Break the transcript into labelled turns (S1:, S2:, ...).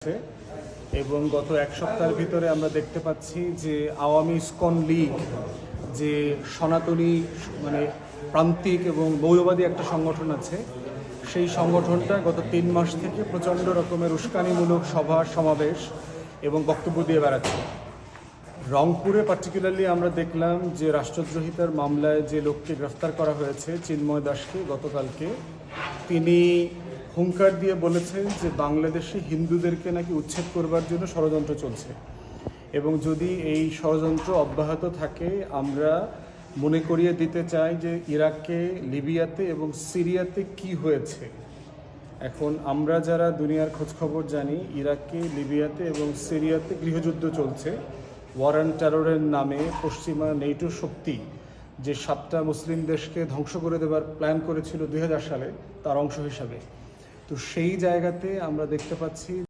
S1: আছে এবং গত এক সপ্তাহের ভিতরে আমরা দেখতে পাচ্ছি যে আওয়ামী ইসকন লীগ যে সনাতনী মানে প্রান্তিক এবং মৌলবাদী একটা সংগঠন আছে, সেই সংগঠনটা গত 3 মাস থেকে প্রচণ্ড রকমের উস্কানিমূলক সভা সমাবেশ এবং বক্তব্য দিয়ে বেড়াচ্ছে। রংপুরে পার্টিকুলারলি আমরা দেখলাম যে রাষ্ট্রদ্রোহিতার মামলায় যে লোককে গ্রেফতার করা হয়েছে চিন্ময় দাসকে গতকালকে, তিনি হুঙ্কার দিয়ে বলেছেন যে বাংলাদেশে হিন্দুদেরকে নাকি উচ্ছেদ করবার জন্য ষড়যন্ত্র চলছে এবং যদি এই ষড়যন্ত্র অব্যাহত থাকে আমরা মনে করিয়ে দিতে চাই যে ইরাকে, লিবিয়াতে এবং সিরিয়াতে কি হয়েছে। এখন আমরা যারা দুনিয়ার খোঁজখবর জানি, ইরাকে, লিবিয়াতে এবং সিরিয়াতে গৃহযুদ্ধ চলছে। ওয়ার অ্যান্ড টেররের নামে পশ্চিমা নেটো শক্তি যে 7টা মুসলিম দেশকে ধ্বংস করে দেবার প্ল্যান করেছিল 2000 সালে, তার অংশ হিসাবে। তো সেই জায়গাতে আমরা দেখতে পাচ্ছি